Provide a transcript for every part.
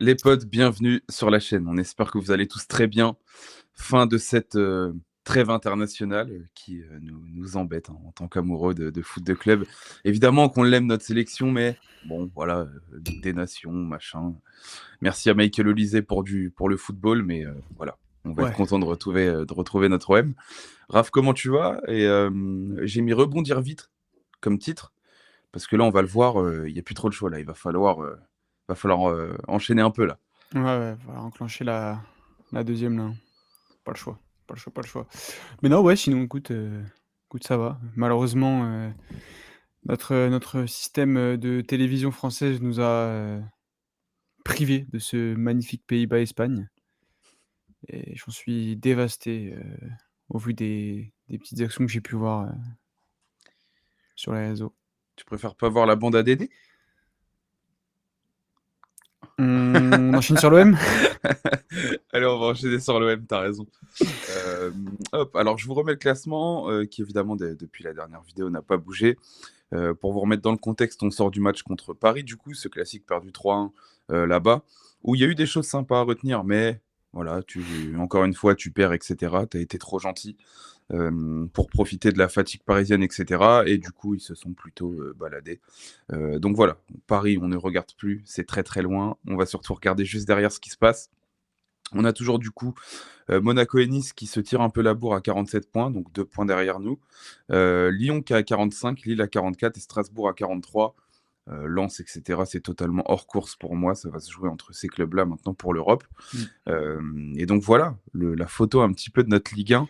Les potes, bienvenue sur la chaîne. On espère que vous allez tous très bien. Fin de cette trêve internationale qui nous embête, hein, en tant qu'amoureux de foot de club. Évidemment qu'on l'aime notre sélection, mais bon, voilà, Ligue des Nations, machin. Merci à Michael Olysée pour le football, mais voilà, on va être Ouais. content de retrouver notre OM. Raph, comment tu vas? Et j'ai mis rebondir vite comme titre, parce que là, on va le voir, il n'y a plus trop de choix là. Il va falloir enchaîner un peu là. Ouais, ouais, voilà, enclencher la deuxième là. Pas le choix. Pas le choix, pas le choix. Mais non, ouais, sinon, écoute, ça va. Malheureusement, notre système de télévision française nous a privés de ce magnifique Pays-Bas-Espagne. Et j'en suis dévasté au vu des petites actions que j'ai pu voir sur les réseaux. Tu préfères pas voir la bande à Dédé? On enchaîne sur l'OM. Allez, on va enchaîner sur l'OM, t'as raison. Hop, alors je vous remets le classement, qui évidemment depuis la dernière vidéo n'a pas bougé. Pour vous remettre dans le contexte, on sort du match contre Paris, du coup, ce classique perdu 3-1 là-bas, où il y a eu des choses sympas à retenir, mais voilà, encore une fois, tu perds, etc. Tu as été trop gentil pour profiter de la fatigue parisienne, etc. Et du coup, ils se sont plutôt baladés. Donc voilà, Paris, on ne regarde plus, c'est très très loin. On va surtout regarder juste derrière ce qui se passe. On a toujours du coup Monaco et Nice qui se tirent un peu la bourre à 47 points, donc 2 points derrière nous. Lyon qui est à 45, Lille à 44 et Strasbourg à 43. Lens, etc. C'est totalement hors course pour moi. Ça va se jouer entre ces clubs-là maintenant pour l'Europe. Mmh. Et donc voilà, la photo un petit peu de notre Ligue 1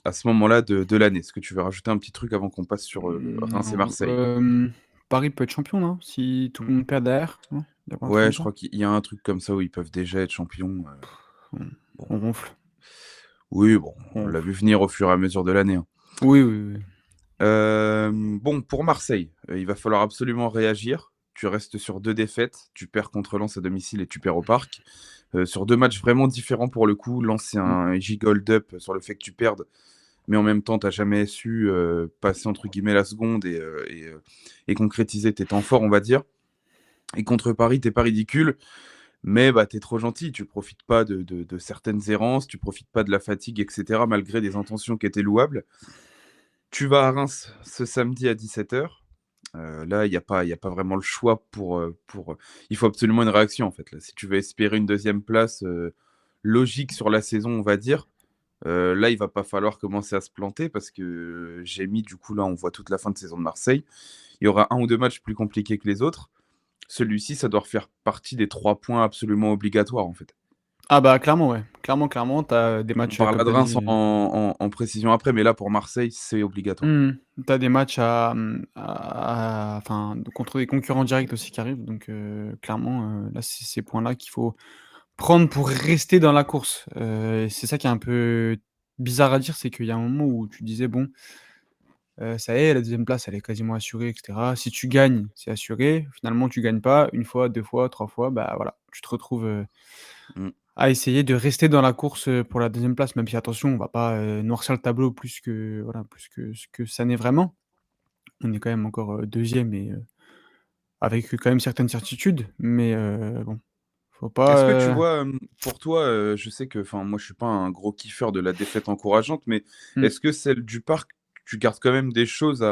à ce moment-là de l'année. Est-ce que tu veux rajouter un petit truc avant qu'on passe sur Reims et Non, Marseille? Paris peut être champion, non? Si tout le monde perd derrière, non? Il y a pas un truc Ouais, comme je ça? crois qu'il y a un truc comme ça où ils peuvent déjà être champions. On Bon. on ronfle, Oui, bon, on on l'a ronfle. vu venir au fur et à mesure de l'année, hein. Oui, oui, oui. Bon, pour Marseille, il va falloir absolument réagir. Tu restes sur 2 défaites, tu perds contre Lens à domicile et tu perds au Parc. Sur 2 matchs vraiment différents pour le coup. Lens, c'est Mmh. un gigold up sur le fait que tu perdes, mais en même temps, tu jamais su, passer entre guillemets «la seconde» et concrétiser tes temps forts, on va dire. Et contre Paris, t'es pas ridicule, mais bah, tu trop gentil. Tu profites pas de certaines errances, tu profites pas de la fatigue et cetera, malgré des intentions qui étaient louables. Tu vas à Reims ce samedi à 17h. Là, il y a pas vraiment le choix il faut absolument une réaction, en fait, là. Si tu veux espérer une deuxième place, logique sur la saison, on va dire, là, il va pas falloir commencer à se planter parce que j'ai mis du coup, là, on voit toute la fin de saison de Marseille. Il y aura un ou 2 matchs plus compliqués que les autres. Celui-ci, ça doit faire partie des 3 points absolument obligatoires, en fait. Ah bah, clairement, ouais. Clairement, tu as des On matchs, comme parlera tu de as Reims dit, en précision après, mais là, pour Marseille, c'est obligatoire. tu as des matchs enfin, contre des concurrents directs aussi qui arrivent, donc clairement, là, c'est ces points-là qu'il faut prendre pour rester dans la course. Et c'est ça qui est un peu bizarre à dire, c'est qu'il y a un moment où tu disais: «Bon, ça y est, la deuxième place, elle est quasiment assurée et cetera. Si tu gagnes, c'est assuré». Finalement, tu gagnes pas une fois, 2 fois, 3 fois, bah, voilà, tu te retrouves, Mmh. à essayer de rester dans la course, pour la deuxième place, même si attention, on va pas, noircir le tableau plus que voilà, plus que ce que ça n'est vraiment. On est quand même encore, 2e et avec quand même certaines certitudes, mais bon, faut Est-ce que tu pas, vois, pour toi, je sais que, enfin, moi, je suis pas un gros kiffeur de la défaite encourageante, mais mmh. est-ce que celle du Parc, tu gardes quand même des choses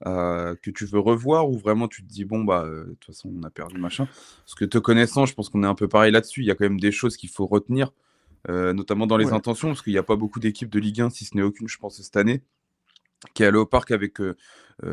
que tu veux revoir ou vraiment tu te dis: «Bon, bah, de toute façon, on a perdu, machin»? Parce que te connaissant, je pense qu'on est un peu pareil là-dessus. Il y a quand même des choses qu'il faut retenir, notamment dans les Ouais. intentions, parce qu'il y a pas beaucoup d'équipes de Ligue 1, si ce n'est aucune, je pense, cette année, qui est allé au parc avec,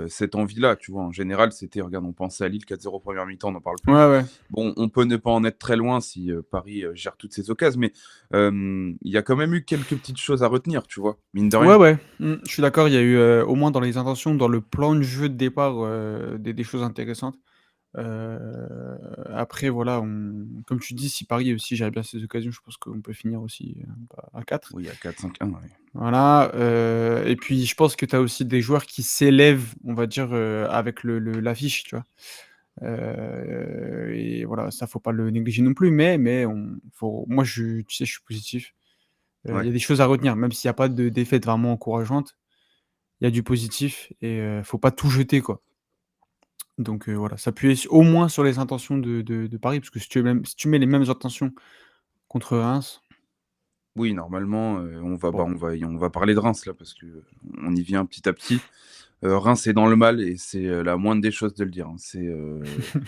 cette envie-là, tu vois? En général, c'était regarde, on pensait à Lille 4-0 première mi-temps, on n'en parle plus. Ouais, ouais. Bon, on peut ne pas en être très loin si, Paris, gère toutes ses occasions, mais, il y a quand même eu quelques petites choses à retenir, tu vois? Mine de Ouais, rien. ouais, je suis d'accord, il y a eu, au moins dans les intentions, dans le plan de jeu de départ, des choses intéressantes. Après voilà, on comme tu dis, si Paris aussi gère bien ses occasions, je pense qu'on peut finir aussi, à 4. Oui, à 4-5-1, ouais. Voilà, et puis je pense que tu as aussi des joueurs qui s'élèvent, on va dire, avec l'affiche, tu vois? Et voilà, ça faut pas le négliger non plus, mais on faut moi tu sais, je suis positif. Il y Ouais. a des choses à retenir, même s'il y a pas de défaite vraiment encourageante, il y a du positif et faut pas tout jeter, quoi. Donc voilà, s'appuyer au moins sur les intentions de Paris, parce que si tu mets les mêmes intentions contre Reims, Oui, normalement, bon, on va parler de Reims là parce que on y vient petit à petit. Reims est dans le mal et c'est, la moindre des choses de le dire, hein.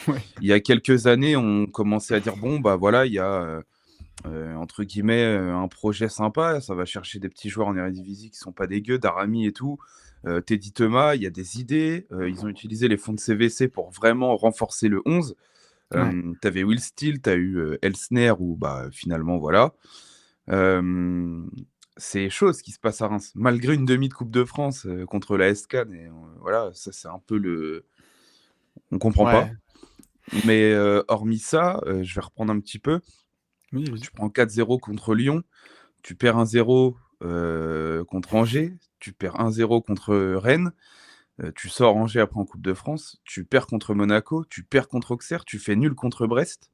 ouais, Il y a quelques années, on commençait à dire: «Bon, bah, voilà, il y a, entre guillemets, un projet sympa, ça va chercher des petits joueurs en Eredivisie qui sont pas dégueux, Daramy et tout, Teddy Thomas, il y a des idées». Ils ont utilisé les fonds de CVC pour vraiment renforcer le 11. ouais, Tu avais Will Steele, tu as eu, Elsner où, bah, finalement voilà. Hem, c'est chaud ce qui se passe à Reims. Malgré une demi de coupe de France, contre la SK et voilà, ça c'est un peu le on comprend pas. ouais, Mais, hormis ça, je vais reprendre un petit peu. oui, vas-y. Tu prends 4-0 contre Lyon, tu perds 1-0, contre Angers, tu perds 1-0 contre, Rennes, tu sors Angers après en coupe de France, tu perds contre Monaco, tu perds contre Auxerre, tu fais nul contre Brest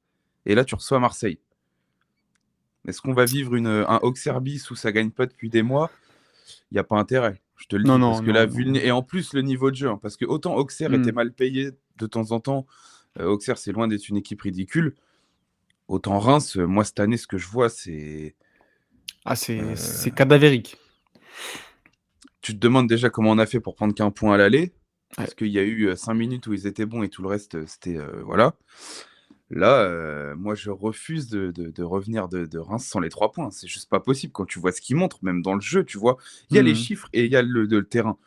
et là tu reçois Marseille. Est-ce qu'on va vivre un Auxerre bis où ça gagne pas depuis des mois? Il y a pas intérêt, je te le Non, dis, non, parce que non, la non. vulné et en plus le niveau de jeu, hein, parce que autant Auxerre était Mmh. mal payé de temps en temps, Auxerre c'est loin d'être une équipe ridicule, autant Reims, moi cette année ce que je vois c'est, Ah, c'est heu, cadavérique. tu te demandes déjà comment on a fait pour prendre qu'1 point à l'aller, Ouais. parce qu'il y a eu, 5 minutes où ils étaient bons et tout le reste, c'était, voilà. Là, moi je refuse de revenir de Reims sans les 3 points. C'est juste pas possible quand tu vois ce qu'ils montrent, même dans le jeu, tu vois? Il y a les Mmh. chiffres et il y a le terrain.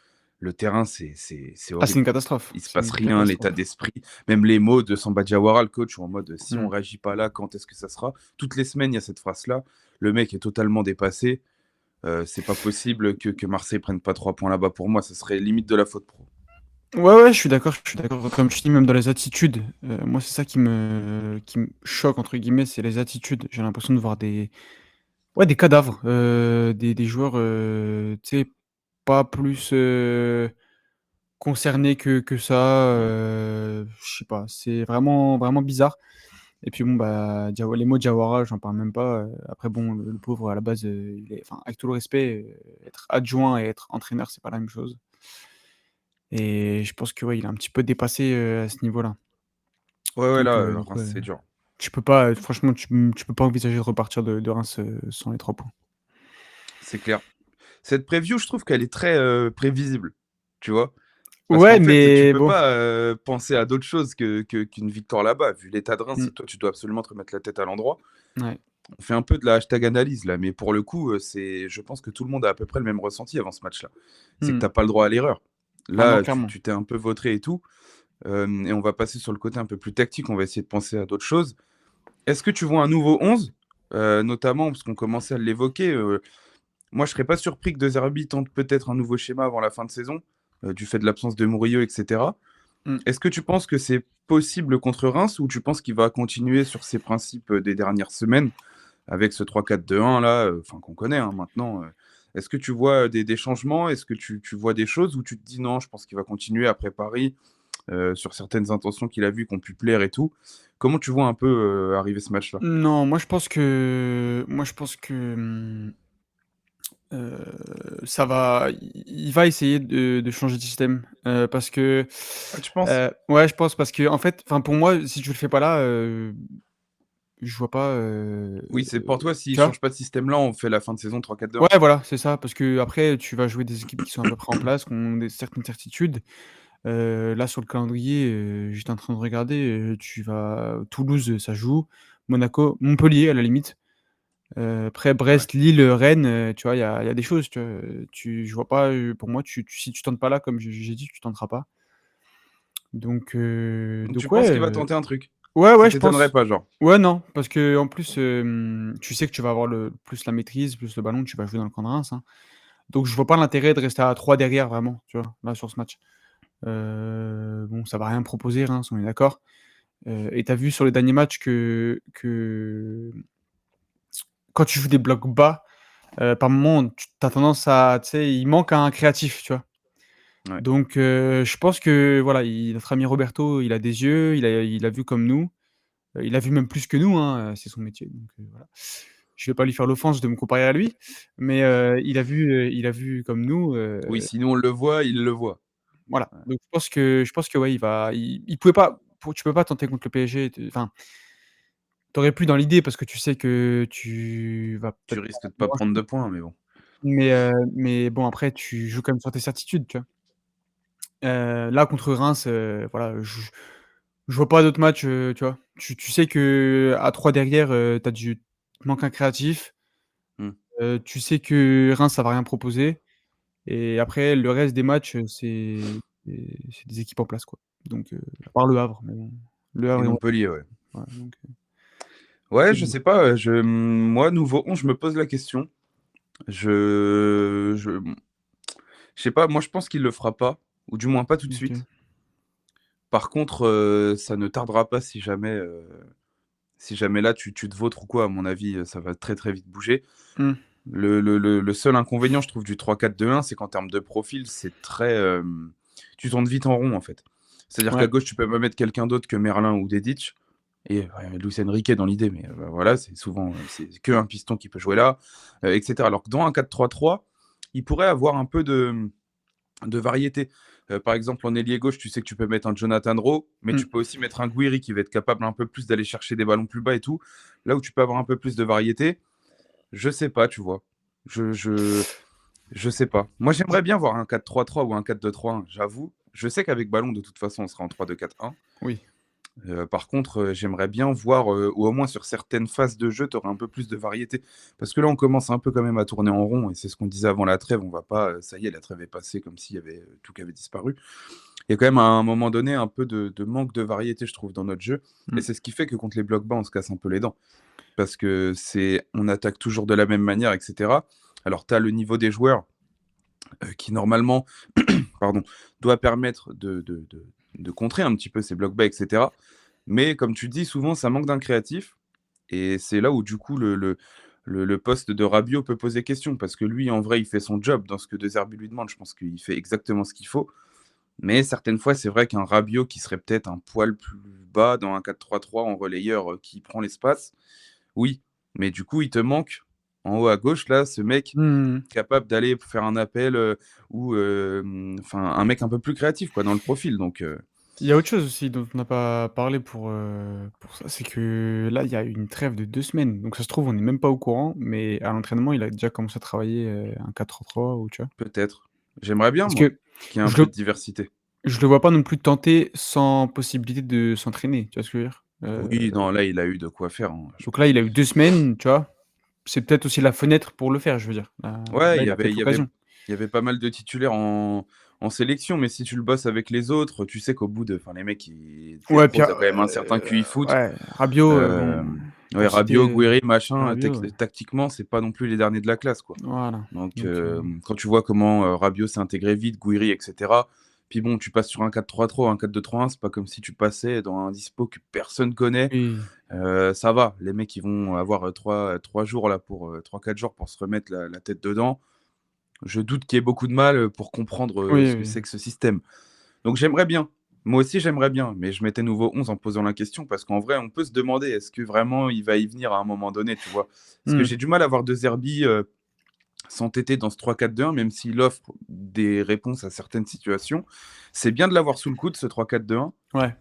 Le terrain, c'est Ah, c'est une horrible. catastrophe, Il se c'est passe une rien, l'état catastrophe. d'esprit, même les mots de Samba Diawara, le coach, en mode: «Si on Mmh. réagit pas là, quand est-ce que ça sera?» Toutes les semaines, il y a cette phrase-là. Le mec est totalement dépassé. C'est pas possible que Marseille prenne pas 3 points là-bas pour moi, ça serait limite de la faute pro. Ouais, ouais, je suis d'accord. Comme tu dis, même dans les attitudes, moi, c'est ça qui me «choque» entre guillemets, c'est les attitudes. J'ai l'impression de voir des cadavres, des joueurs, tu sais, pas plus, concernés que ça, je sais pas, c'est vraiment, vraiment bizarre. Et puis bon, bah, les mots Diawara, j'en parle même pas, après bon, le pauvre à la base, il est enfin, avec tout le respect, être adjoint et être entraîneur, c'est pas la même chose. Et je pense que, ouais, il est un petit peu dépassé, à ce niveau-là. Ouais, ouais, là, Donc Reims, ouais, c'est dur. tu peux pas, franchement, tu peux pas envisager de repartir de Reims, sans les 3 points. C'est clair. Cette preview, je trouve qu'elle est très, prévisible, tu vois? Parce Ouais, qu'en fait, tu mais peux bon, pas, penser à d'autres choses qu'une victoire là-bas. Vu l'état de Reims, mmh, toi, tu dois absolument te remettre la tête à l'endroit. ouais, On fait un peu de la hashtag analyse là, mais pour le coup, c'est je pense que tout le monde a à peu près le même ressenti avant ce match-là. C'est que mmh. tu pas le droit à l'erreur. Ah non, Là, tu clairement. tu t'es un peu vautré et tout, et on va passer sur le côté un peu plus tactique, on va essayer de penser à d'autres choses. Est-ce que tu vois un nouveau 11? Notamment parce qu'on commençait à l'évoquer, moi je serais pas surpris que De Zerbi tente peut-être un nouveau schéma avant la fin de saison, du fait de l'absence de Murillo et cetera. Mmh. Est-ce que tu penses que c'est possible contre Reims ou tu penses qu'il va continuer sur ses principes, des dernières semaines avec ce 3-4-2-1 là, enfin qu'on connaît, hein, maintenant, est-ce que tu vois, des changements? Est-ce que tu vois des choses ou tu te dis: «Non, je pense qu'il va continuer après Paris», sur certaines intentions qu'il a vues qui ont pu plaire et tout? Comment tu vois un peu, arriver ce match-là? Non, moi je pense que, ça va il va essayer de changer de système, parce que, Ah, tu penses? ouais, je pense parce qu'en fait, enfin, pour moi, si tu le fais pas là, je vois pas, Oui, c'est pour toi s'il tu vois? change pas de système là, on fait la fin de saison 3-4-2-1? Ouais, voilà, c'est ça, parce qu'après tu vas jouer des équipes qui sont à peu près en place, qui ont certaines certitudes. Là, sur le calendrier, j'étais en train de regarder, tu vas Toulouse, ça joue, Monaco, Montpellier à la limite, après Ouais. Brest, Lille, Rennes, tu vois? Il y a des choses, tu vois? Je vois pas, pour moi, si tu tentes pas là, comme j'ai dit, tu tenteras pas. Donc tu Donc penses ouais, qu'il va tenter un truc? ouais, Ça ouais, je t'étonnerait pense. pas, genre? Ouais, non, parce qu'en plus, tu sais que tu vas avoir plus la maîtrise, plus le ballon, tu vas jouer dans le camp de Reims, hein. Donc je vois pas l'intérêt de rester à 3 derrière vraiment, tu vois? Là, sur ce match. Bon, ça va rien proposer, Reims, on est d'accord. Et tu as vu sur les derniers matchs que quand tu joues des blocs bas, par moment, tu as tendance à, tu sais, il manque un créatif, tu vois? Ouais. Donc je pense que voilà, notre ami Roberto, il a des yeux, il a vu comme nous, il a vu même plus que nous, hein, c'est son métier, donc voilà. Je vais pas lui faire l'offense de me comparer à lui, mais il a vu comme nous, Oui, si nous on le voit, il le voit. voilà. Donc je pense que ouais, il pouvait pas tu peux pas tenter contre le PSG, enfin, tu aurais pu dans l'idée parce que tu sais que tu vas Tu peut-être pas risques de pas grand prendre de chose, points, mais bon. mais bon après tu joues quand même sur tes certitudes, tu vois? Là contre Reims, voilà, je vois pas d'autres matchs, tu vois? Tu sais qu'à 3 derrière, il te manque un créatif, Mmh. tu sais que Reims ça va rien proposer et après le reste des matchs, c'est des équipes en place, quoi. Donc à part Le Havre, mais bon, Le Et Havre et Montpellier, ouais. ouais, donc Ouais, c'est je bon. sais pas, moi, nouveau 11, je me pose la question. Je sais pas, moi, je pense qu'il le fera pas, ou du moins pas tout de OK. suite. Par contre, ça ne tardera pas si jamais là, tu te vautres ou quoi, à mon avis, ça va très, très vite bouger. Mmh. Le seul inconvénient, je trouve, du 3-4-2-1, c'est qu'en termes de profil, c'est très, tu tournes vite en rond, en fait. C'est-à-dire qu'à Ouais. gauche, tu peux pas mettre quelqu'un d'autre que Merlin ou Dedic et Luis Enrique dans l'idée, mais voilà, c'est souvent, c'est qu'un piston qui peut jouer là, et cetera. Alors que dans un 4-3-3, il pourrait avoir un peu de variété. Par exemple, en ailier gauche, tu sais que tu peux mettre un Jonathan Rowe, mais Mmh. tu peux aussi mettre un Guiri qui va être capable un peu plus d'aller chercher des ballons plus bas et tout. Là où tu peux avoir un peu plus de variété, je sais pas, tu vois? Je je je sais pas. Moi, Je j'aimerais bien voir un 4-3-3 ou un 4-2-3-1, j'avoue. Je sais qu'avec ballon, de toute façon, on sera en 3-2-4-1. Oui. Par contre, j'aimerais bien voir, ou au moins sur certaines phases de jeu, tu aurais un peu plus de variété. Parce que là, on commence un peu quand même à tourner en rond et c'est ce qu'on disait avant la trêve. On va pas, ça y est, la trêve est passée comme s'il y avait, tout qui avait disparu. Il y a quand même à un moment donné un peu de manque de variété, je trouve, dans notre jeu et Mmh. c'est ce qui fait que contre les blocs bas, on se casse un peu les dents. Parce que c'est on attaque toujours de la même manière et cetera. Alors tu as le niveau des joueurs, qui normalement, pardon, doit permettre de contrer un petit peu ces blocs bas et cetera. Mais comme tu dis, souvent ça manque d'un créatif et c'est là où du coup le poste de Rabiot peut poser question parce que lui, en vrai, il fait son job dans ce que De Zerbi lui demande. Je pense qu'il fait exactement ce qu'il faut. Mais certaines fois, c'est vrai qu'un Rabiot qui serait peut-être un poil plus bas dans un 4-3-3 en relayeur, qui prend l'espace, oui, mais du coup, il te manque en haut à gauche, là, ce mec Mmh mh. capable d'aller faire un appel, ou enfin, un mec un peu plus créatif, quoi, dans le profil. Donc, Il y a autre chose aussi dont on n'a pas parlé pour ça, c'est que là, il y a eu une trêve de 2 semaines, donc ça se trouve, on est même pas au courant, mais à l'entraînement, il a déjà commencé à travailler, un 4-3 ou tu vois? peut-être. J'aimerais bien, Parce moi, que qu'il y ait un je peu de le diversité. je le vois pas non plus tenter sans possibilité de s'entraîner, tu vois ce que je veux dire? Oui, non, là, il a eu de quoi faire, hein, je Donc là, pense. il a eu 2 semaines, tu vois? C'est peut-être aussi la fenêtre pour le faire, je veux dire. Ouais, Là, il a peut-être l'occasion. il y avait pas mal de titulaires en sélection, mais si tu le bosses avec les autres, tu sais qu'au bout de enfin, les mecs, les Ouais, pros, puis, ils ont quand même un certain QI foot. ouais, Rabiot, bon, Ouais, pour citer, Rabiot, Guéry, machin, Rabiot, ouais. tactiquement, c'est pas non plus les derniers de la classe, quoi. Voilà, Donc, donc quand tu vois comment, Rabiot s'est intégré vite, Guiri et cetera. Puis bon, tu passes sur un 4-3-3 ou un 4-2-3-1, c'est pas comme si tu passais dans un dispo que personne connaît. oui, Ça va, les mecs, ils vont avoir, 3 jours là pour, 3-4 jours pour se remettre la tête dedans. Je doute qu'il y ait beaucoup de mal, pour comprendre, oui, ce que oui. c'est que ce système. Donc j'aimerais bien. Moi aussi, j'aimerais bien, mais je mettais nouveau 11 en posant la question parce qu'en vrai, on peut se demander, est-ce que vraiment il va y venir à un moment donné, tu vois? Parce que Mmh. j'ai du mal à voir De Zerbi, s'entêter dans ce 3-4-2-1, même s'il offre des réponses à certaines situations. C'est bien de l'avoir sous le coude, ce 3-4-2-1, Ouais.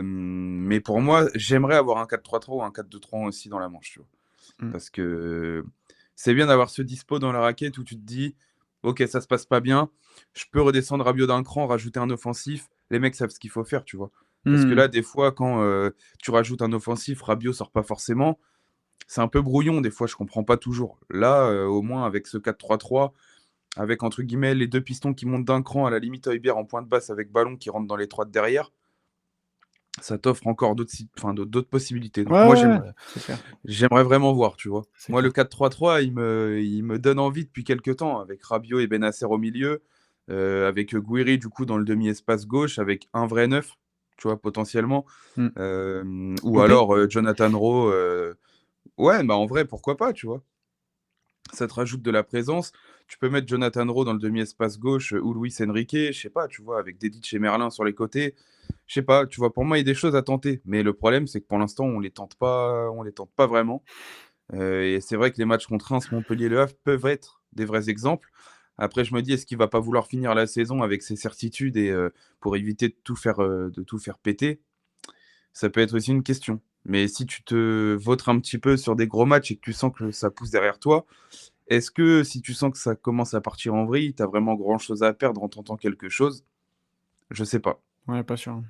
mais pour moi, j'aimerais avoir un 4-3-3 ou un 4-2-3-1 aussi dans la manche, tu vois? Mmh. Parce que c'est bien d'avoir ce dispo dans la raquette où tu te dis: «OK, ça se passe pas bien, je peux redescendre Rabiot d'un cran, rajouter un offensif, les mecs savent ce qu'il faut faire», tu vois? Parce que Mmh. là, des fois, quand, tu rajoutes un offensif, Rabiot sort pas forcément, c'est un peu brouillon des fois, je comprends pas toujours. Là, au moins avec ce 4-3-3, avec entre guillemets «les 2 pistons qui montent d'un cran», à la limite Højbjerg en pointe basse avec ballon qui rentre dans les 3 de derrière, ça t'offre encore d'autres possibilités. Ouais, Donc moi, ouais, ouais, c'est clair, j'aimerais vraiment voir, tu vois? c'est Moi, le clair. 4-3-3, il me donne envie depuis quelque temps, avec Rabiot et Bennacer au milieu, avec, Guiri, du coup, dans le demi-espace gauche, avec un vrai neuf, tu vois, potentiellement. Mmh. Ou Mbappé? alors, Jonathan Rowe, ouais, bah, en vrai, pourquoi pas, tu vois? Ça te rajoute de la présence. Tu peux mettre Jonathan Rowe dans le demi-espace gauche, ou Luis Enrique, je sais pas, tu vois? Avec Dedic et Merlin sur les côtés. Je sais pas, tu vois? Pour moi, il y a des choses à tenter, mais le problème, c'est que pour l'instant, on les tente pas vraiment. Et c'est vrai que les matchs contre Reims, Montpellier, Le Havre peuvent être des vrais exemples. Après, je me dis, est-ce qu'il va pas vouloir finir la saison avec ses certitudes et pour éviter de tout faire péter? Ça peut être aussi une question. Mais si tu te vautres un petit peu sur des gros matchs et que tu sens que ça pousse derrière toi, est-ce que si tu sens que ça commence à partir en vrille, tu as vraiment grand-chose à perdre en tentant quelque chose? Je sais pas. Ouais, pas sûr, hein,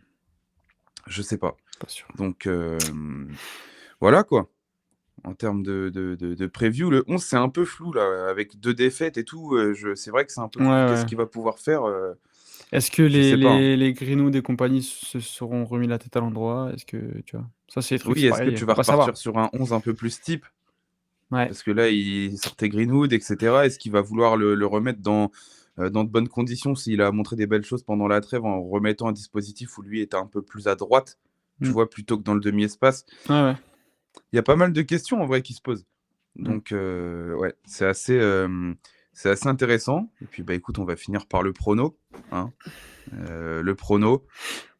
Je sais pas. pas sûr. Donc voilà quoi. En termes de preview, le 11, c'est un peu flou là, avec 2 défaites et tout, c'est vrai que c'est un peu Ouais, flou. Qu'est-ce ouais. qu'il va pouvoir faire? Est-ce que Je les sais pas, hein. les les Greenwood et compagnie se seront remis la tête à l'endroit? Est-ce que tu vois? Ça, c'est des trucs, Oui, c'est est-ce que pareil, tu on vas peut pas repartir savoir. sur un 11 un peu plus type? Ouais. Parce que là, il sortait Greenwood et cetera. Est-ce qu'il va vouloir le remettre dans de bonnes conditions s'il a montré des belles choses pendant la trêve en remettant un dispositif où lui était un peu plus à droite, tu Mmh. vois, plutôt que dans le demi-espace? Ouais, ouais. Il y a pas mal de questions en vrai qui se posent. Mmh. Donc ouais, c'est assez intéressant et puis, bah, écoute, on va finir par le prono, hein. Le prono,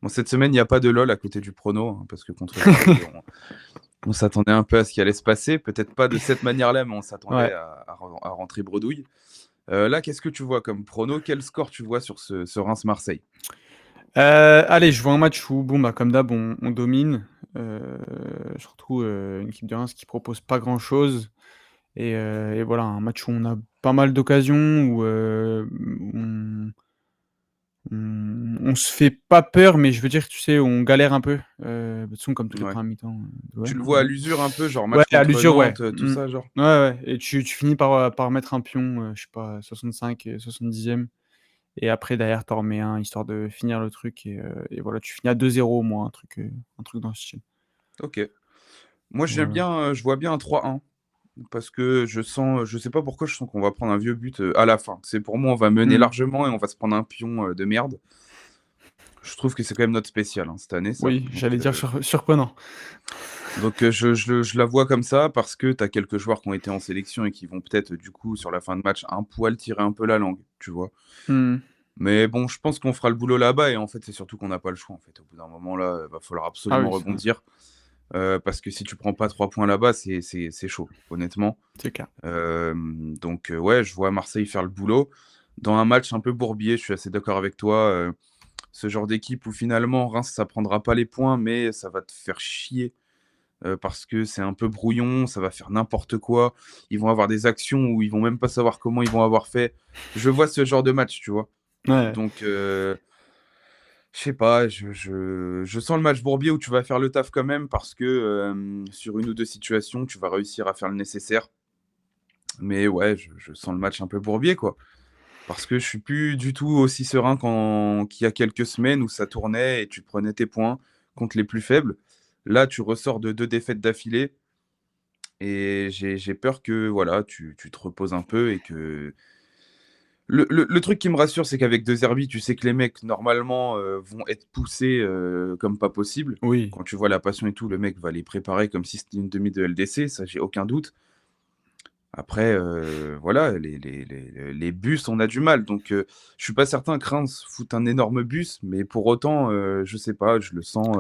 bon cette semaine, il y a pas de LOL à côté du prono, hein, parce que contre Paris, on s'attendait un peu à ce qui allait se passer. Peut-être pas de cette manière-là, mais on s'attendait Ouais. à rentrer bredouille. Là, qu'est-ce que tu vois comme prono? Quel score tu vois sur ce Reims-Marseille? Allez, je vois un match où, bon, bah, comme d'hab, on domine, surtout, une équipe de Reims qui propose pas grand-chose et voilà, un match où on a pas mal d'occasions, où, on se fait pas peur, mais je veux dire, tu sais, on galère un peu, de toute façon comme toutes les Ouais. premières mi-temps, de Tu l'OM, le hein, vois à l'usure un peu, genre ouais, match à contre l'usure, ouais. Nantes, tout Mmh. ça, genre? Ouais, ouais et tu finis par mettre un pion, je sais pas, 65 et 70e et après derrière tu en remets un histoire de finir le truc et voilà, tu finis à 2-0 au moins, un truc dans ce style. OK. Moi, Voilà. je vois bien un 3-1 parce que je sais pas pourquoi je sens qu'on va prendre un vieux but, à la fin. C'est pour moi, on va mener Mmh. largement et on va se prendre un pion, de merde. Je trouve que c'est quand même notre spécial, hein, cette année ça. Oui, j'allais dire surprenant. Donc je la vois comme ça parce que tu as quelques joueurs qui ont été en sélection et qui vont peut-être, du coup, sur la fin de match, un poil tirer un peu la langue, tu vois? Mmh. Mais bon, je pense qu'on fera le boulot là-bas et en fait, c'est surtout qu'on n'a pas le choix, en fait. Au bout d'un moment, là, va falloir Ah absolument oui, ça rebondir, parce que si tu prends pas 3 points là-bas, c'est chaud, honnêtement. c'est clair. Donc ouais, je vois Marseille faire le boulot. Dans un match un peu bourbier, je suis assez d'accord avec toi, ce genre d'équipe où finalement Reims, ça prendra pas les points, mais ça va te faire chier, parce que c'est un peu brouillon, ça va faire n'importe quoi. Ils vont avoir des actions où ils vont même pas savoir comment ils vont avoir fait. Je vois ce genre de match, tu vois? Ouais. Donc je sais pas, je sens le match bourbier où tu vas faire le taf quand même parce que, sur une ou 2 situations, tu vas réussir à faire le nécessaire. Mais ouais, je sens le match un peu bourbier, quoi. Parce que je suis plus du tout aussi serein qu'il y a quelques semaines où ça tournait et tu prenais tes points contre les plus faibles. Là, tu ressors de 2 défaites d'affilée et j'ai peur que, voilà, tu te reposes un peu et que le truc qui me rassure, c'est qu'avec De Zerbi, tu sais que les mecs, normalement, vont être poussés, comme pas possible. Oui. Quand tu vois la passion et tout, le mec va les préparer comme si c'était une demi de LDC, ça, j'ai aucun doute. Après, voilà, les bus, on a du mal. Donc, je suis pas certain que Reims foute un énorme bus, mais pour autant, je sais pas, je le sens,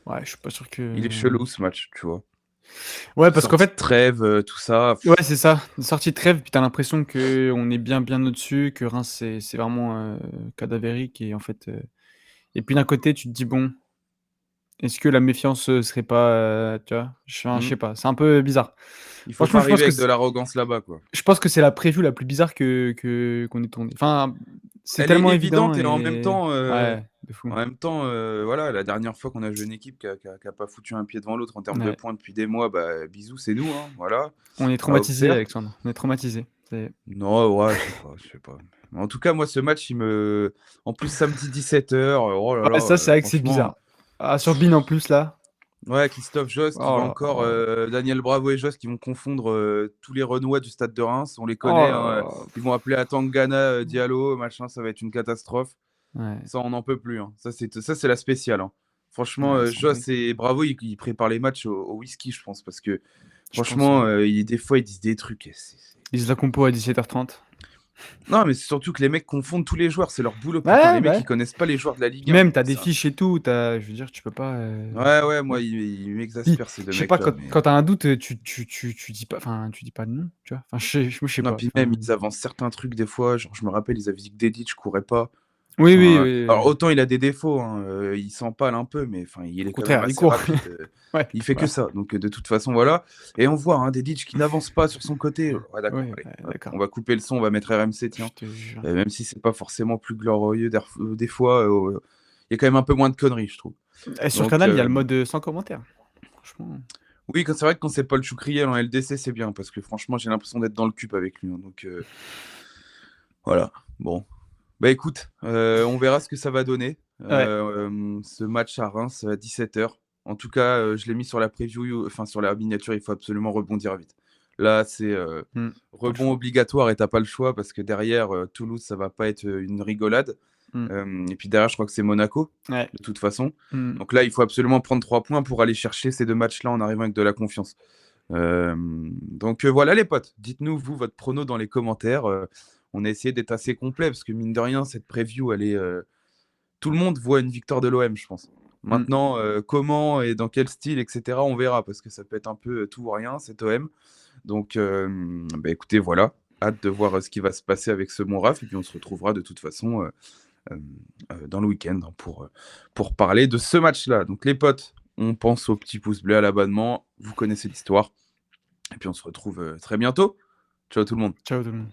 Ouais, je suis pas sûr il est que chelou ce match, tu vois? ouais, parce qu'en Sortie de fait trêve, tout ça. ouais, c'est ça, une sortie de trêve, puis tu as l'impression qu'on est bien au-dessus, que Reims, c'est vraiment, cadavérique et en fait, et puis d'un côté, tu te dis: «Bon, est-ce que la méfiance, serait pas, tu vois?» Je Mmh. sais pas, c'est un peu bizarre. Il faut Franchement, pas arriver avec de l'arrogance là-bas, quoi. je pense que c'est la preview la plus bizarre qu'on ait tournée. Enfin, c'est Elle est tellement évident évidente et et ouais, de fou. en même temps, voilà, la dernière fois qu'on a joué une équipe qui a pas foutu un pied devant l'autre en termes de Ouais, points depuis des mois, bah, bisous, c'est nous, hein, voilà, on est à traumatisés, Auxerre. Alexandre, on est traumatisés. C'est Non, ouais, je sais pas, je sais pas. Mais en tout cas, moi, ce match, en plus, samedi 17h, oh là ouais, là, ça, c'est vrai que c'est franchement, bizarre. Ah, sur beIN en plus là, ouais, Christophe Jost qui oh va là encore, Daniel Bravo et Jost qui vont confondre, tous les Renois du stade de Reims. On les oh connaît, là hein, là. ils vont appeler Atangana, Diallo, machin, ça va être une catastrophe. Ouais, Ça, on n'en peut plus, hein. Ça, c'est la spéciale, hein. Franchement, ouais, sans Joss blague. et Bravo, ils préparent les matchs au whisky, je pense, parce que Je pense, franchement, des fois, ils disent des trucs. ils se la compo à 17h30. Non, mais c'est surtout que les mecs confondent tous les joueurs, c'est leur boulot. Putain, Ouais, les mecs, bah, ils connaissent pas les joueurs de la puis Ligue 1. même, tu as des Ça... fiches et tout, je veux dire, tu peux pas, Ouais, ouais, moi, ouais. ils Puis, m'exaspèrent, ces deux je sais pas, mecs-là. quand tu as un doute, tu dis pas, enfin, tu dis pas de nom, tu vois? Enfin, moi, je sais Non, pas, puis même, enfin. ils avancent certains trucs des fois. Genre, je me rappelle, ils avaient dit que Dedic courait pas. Oui, oui, Enfin, oui, alors oui. autant il a des défauts, hein, il s'empale un peu, mais enfin, il Au est quand même contraire, il assez court. rapide. Ouais, Il fait que voilà. ça. Donc de toute façon, voilà. Et on voit hein, Dedic qui n'avance pas sur son côté. Ouais, d'accord, Oui, allez, bah, hop, d'accord. on va couper le son, on va mettre RMC, Je tiens. te jure. Même si c'est pas forcément plus glorieux des fois, il y a quand même un peu moins de conneries, je trouve. Et sur Donc Canal, il y a le mode, sans commentaire. Franchement. oui, c'est vrai que quand c'est Paul Choucriel en LDC, c'est bien parce que franchement, j'ai l'impression d'être dans le cube avec lui. Hein. Donc voilà. Bon. Bah écoute, on verra ce que ça va donner. Ouais. Ce match à Reims à 17h. En tout cas, je l'ai mis sur la preview, enfin sur la miniature, il faut absolument rebondir vite. Là, c'est Mmh. Pas le rebond choix. obligatoire et t'as pas le choix parce que derrière, Toulouse, ça va pas être une rigolade. Mmh. Et puis derrière, je crois que c'est Monaco, Ouais. de toute façon. Mmh. Donc là, il faut absolument prendre 3 points pour aller chercher ces deux matchs-là en arrivant avec de la confiance. Donc voilà les potes, dites-nous vous votre prono dans les commentaires. On a essayé d'être assez complet parce que mine de rien cette preview elle est tout le monde voit une victoire de l'OM je pense. Mmh. Maintenant comment et dans quel style etc on verra parce que ça peut être un peu tout ou rien cet OM. Donc bah, écoutez voilà, hâte de voir ce qui va se passer avec ce Monraf et puis on se retrouvera de toute façon euh, dans le week-end hein, pour parler de ce match-là. Donc les potes, on pense au petit pouce bleu à l'abonnement, vous connaissez l'histoire. Et puis on se retrouve très bientôt. Ciao tout le monde. Ciao tout le monde.